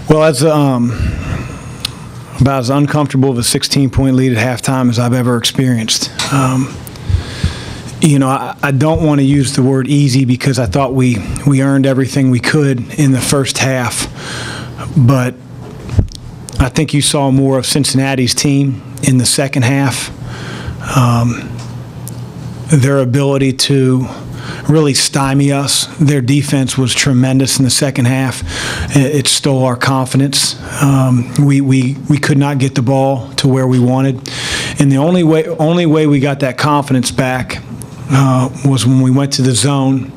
Well, that's about as uncomfortable of a 16-point lead at halftime as I've ever experienced. I don't want to use the word easy because I thought we earned everything we could in the first half, but I think you saw more of Cincinnati's team in the second half. Their ability to really stymie us. Their defense was tremendous in the second half. It stole our confidence. We could not get the ball to where we wanted, and the only way we got that confidence back was when we went to the zone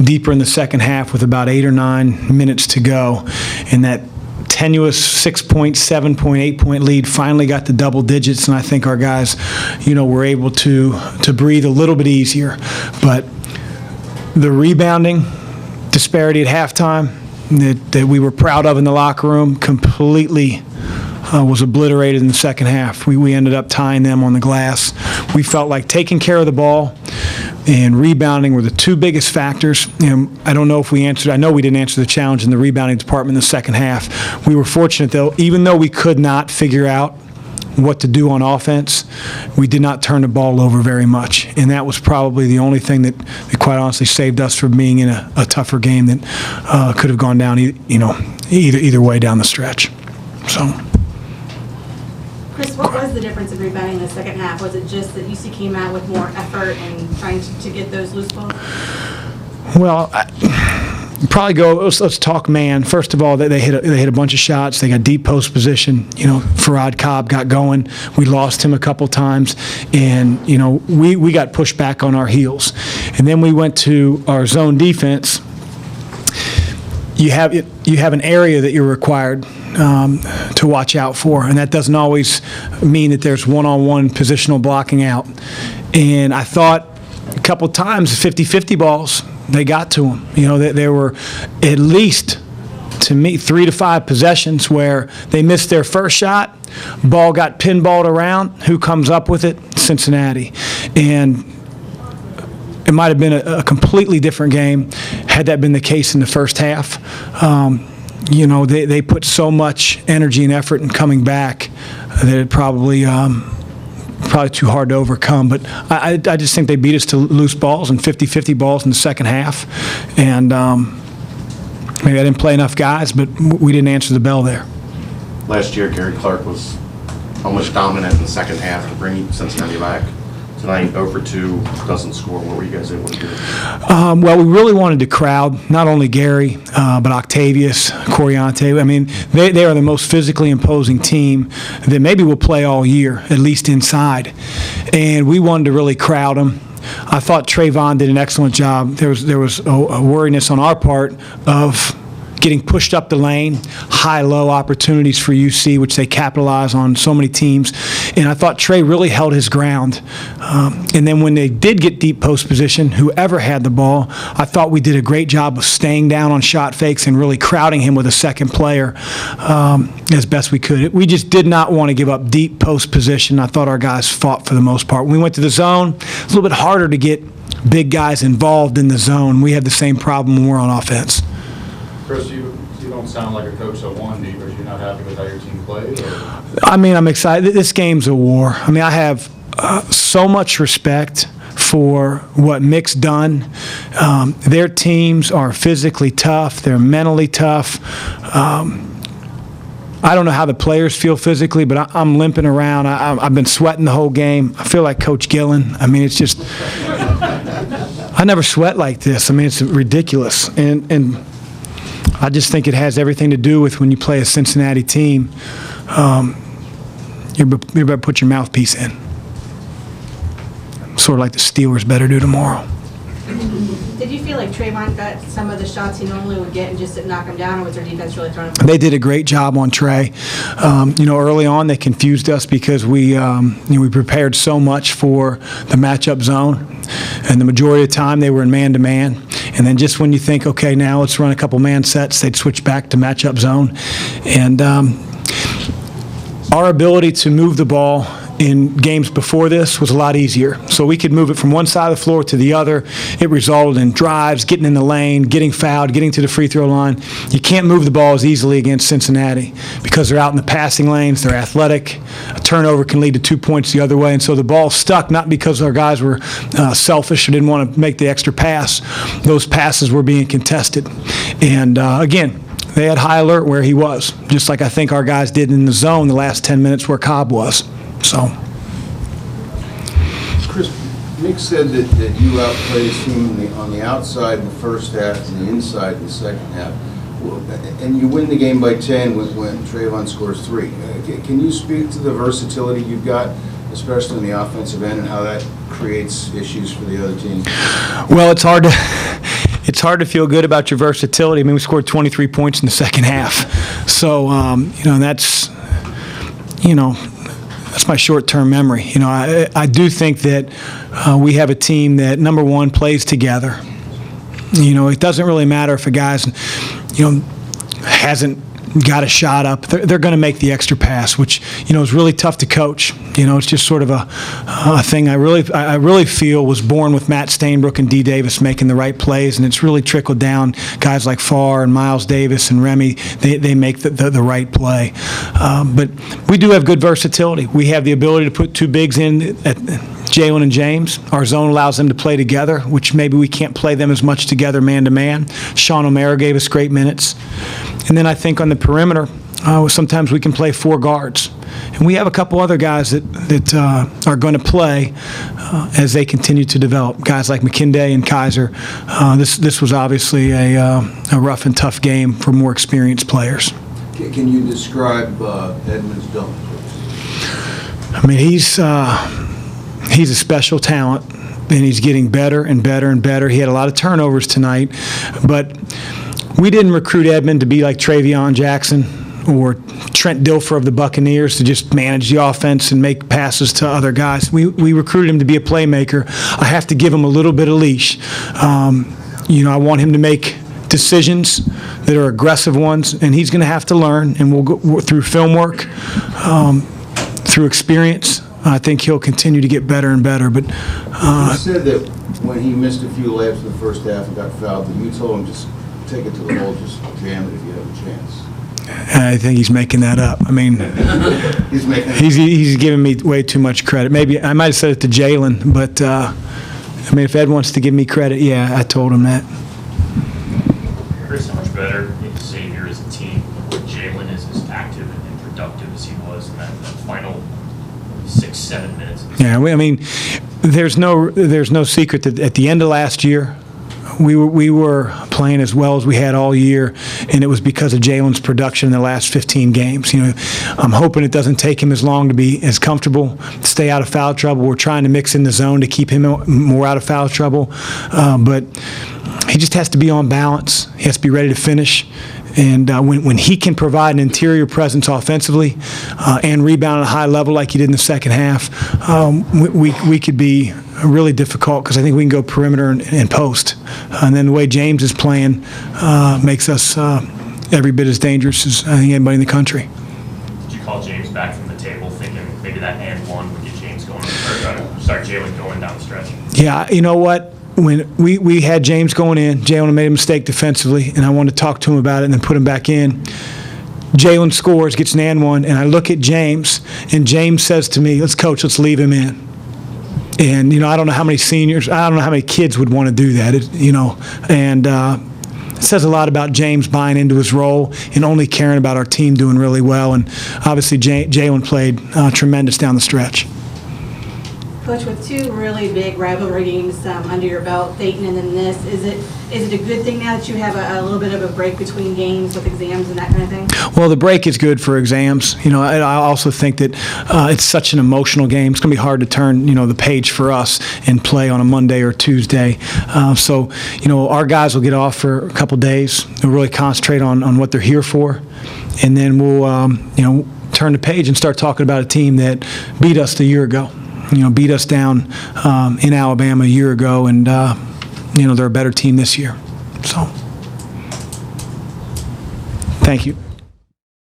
deeper in the second half with about 8 or 9 minutes to go, and that tenuous 6-point, 7-point, 8-point lead finally got to double digits, and I think our guys, were able to breathe a little bit easier. But the rebounding disparity at halftime that we were proud of in the locker room completely was obliterated in the second half. We ended up tying them on the glass. We felt like taking care of the ball and rebounding were the two biggest factors. I don't know if we answered. I know we didn't answer the challenge in the rebounding department in the second half. We were fortunate, though, even though we could not figure out what to do on offense, we did not turn the ball over very much, and that was probably the only thing that quite honestly saved us from being in a tougher game that could have gone down either way down the stretch. So. Chris, what was the difference in rebounding in the second half? Was it just that UC came out with more effort and trying to get those loose balls? Well, probably let's talk man. First of all, they hit a bunch of shots. They got deep post position. Farad Cobb got going. We lost him a couple times, and we got pushed back on our heels. And then we went to our zone defense. You have an area that you're required to watch out for, and that doesn't always mean that there's one-on-one positional blocking out. And I thought a couple times 50-50 balls, they got to them. There were at least, to me, 3 to 5 possessions where they missed their first shot, ball got pinballed around. Who comes up with it? Cincinnati. And it might have been a completely different game had that been the case in the first half. They put so much energy and effort in coming back that it probably too hard to overcome. But I just think they beat us to loose balls and 50-50 balls in the second half. And maybe I didn't play enough guys, but we didn't answer the bell there. Last year, Gary Clark was almost dominant in the second half to bring Cincinnati back. Tonight, 0 for 2, doesn't score. What were you guys able to do? Well, we really wanted to crowd not only Gary, but Octavius, Coriante. I mean, they are the most physically imposing team that maybe will play all year, at least inside. And we wanted to really crowd them. I thought Trayvon did an excellent job. There was a worriness on our part of getting pushed up the lane, high-low opportunities for UC, which they capitalize on so many teams. And I thought Trey really held his ground. And then when they did get deep post position, whoever had the ball, I thought we did a great job of staying down on shot fakes and really crowding him with a second player as best we could. We just did not want to give up deep post position. I thought our guys fought for the most part. When we went to the zone, it's a little bit harder to get big guys involved in the zone. We had the same problem when we're on offense. Chris, you don't sound like a coach that won, do you? Are you not happy with how your team played? Or? I mean, I'm excited. This game's a war. I mean, I have so much respect for what Mick's done. Their teams are physically tough. They're mentally tough. I don't know how the players feel physically, but I'm limping around. I've been sweating the whole game. I feel like Coach Gillen. I mean, it's just – I never sweat like this. I mean, it's ridiculous. And I just think it has everything to do with when you play a Cincinnati team, you better put your mouthpiece in. Sort of like the Steelers better do tomorrow. Did you feel like Trayvon got some of the shots he normally would get and just didn't knock him down, or was their defense really throwing him? They did a great job on Trey. Early on they confused us because we prepared so much for the matchup zone, and the majority of the time they were in man-to-man. And then just when you think, okay, now let's run a couple man sets, they'd switch back to matchup zone. And our ability to move the ball in games before this was a lot easier. So we could move it from one side of the floor to the other. It resulted in drives, getting in the lane, getting fouled, getting to the free throw line. You can't move the ball as easily against Cincinnati because they're out in the passing lanes, they're athletic. A turnover can lead to 2 points the other way, and so the ball stuck, not because our guys were selfish or didn't want to make the extra pass. Those passes were being contested. And again, they had high alert where he was, just like I think our guys did in the zone the last 10 minutes where Cobb was. So, Chris, Nick said that you outplayed his team on the outside in the first half and the inside in the second half. And you win the game by 10 when Trayvon scores 3. Can you speak to the versatility you've got, especially in the offensive end, and how that creates issues for the other team? well, it's hard to feel good about your versatility. I mean, we scored 23 points in the second half. So, that's my short-term memory. I do think that we have a team that, number one, plays together. It doesn't really matter if a guy's, hasn't got a shot up. They're going to make the extra pass, which, is really tough to coach. It's just sort of a thing I really feel was born with Matt Stainbrook and D. Davis making the right plays, and it's really trickled down. Guys like Farr and Miles Davis and Remy, they make the right play. But we do have good versatility. We have the ability to put two bigs in at Jalen and James. Our zone allows them to play together, which maybe we can't play them as much together man-to-man. Sean O'Mara gave us great minutes. And then I think on the perimeter, sometimes we can play 4 guards. And we have a couple other guys that are going to play as they continue to develop. Guys like McKinday and Kaiser. This was obviously a rough and tough game for more experienced players. Can you describe Edmonds Dillon, please? I mean, he's a special talent, and he's getting better and better and better. He had a lot of turnovers tonight, but we didn't recruit Edmond to be like Travion Jackson or Trent Dilfer of the Buccaneers to just manage the offense and make passes to other guys. We recruited him to be a playmaker. I have to give him a little bit of leash. I want him to make decisions that are aggressive ones, and he's going to have to learn, and we'll go through film work, through experience. I think he'll continue to get better and better. But you said that when he missed a few layups in the first half and got fouled, that you told him just take it to the hole, just jam it if you have a chance. I think he's making that up. I mean, he's giving me way too much credit. Maybe I might have said it to Jalen, but if Ed wants to give me credit, yeah, I told him that. Chris, how much better you can say here as a team when Jalen is as active and productive as he was in that final 6-7 minutes? Yeah, there's no secret that at the end of last year, we were playing as well as we had all year, and it was because of Jalen's production in the last 15 games. I'm hoping it doesn't take him as long to be as comfortable, stay out of foul trouble. We're trying to mix in the zone to keep him more out of foul trouble, but he just has to be on balance. He has to be ready to finish. And when he can provide an interior presence offensively and rebound at a high level like he did in the second half, we could be really difficult because I think we can go perimeter and post. And then the way James is playing makes us every bit as dangerous as I think anybody in the country. Did you call James back from the table thinking maybe that and one would get James going, Jalen going down the stretch? Yeah, you know what? When we had James going in, Jalen made a mistake defensively, and I wanted to talk to him about it and then put him back in. Jalen scores, gets an and one, and I look at James, and James says to me, let's leave him in. And, I don't know how many kids would want to do that, it says a lot about James buying into his role and only caring about our team doing really well. And obviously Jalen played tremendous down the stretch. Coach, with 2 really big rivalry games under your belt, Dayton and then this, is it a good thing now that you have a little bit of a break between games with exams and that kind of thing? Well, the break is good for exams. I also think that it's such an emotional game. It's going to be hard to turn, the page for us and play on a Monday or Tuesday. So, our guys will get off for a couple days. They'll really concentrate on what they're here for. And then we'll, turn the page and start talking about a team that beat us the year ago. Beat us down in Alabama a year ago, and they're a better team this year. So, thank you.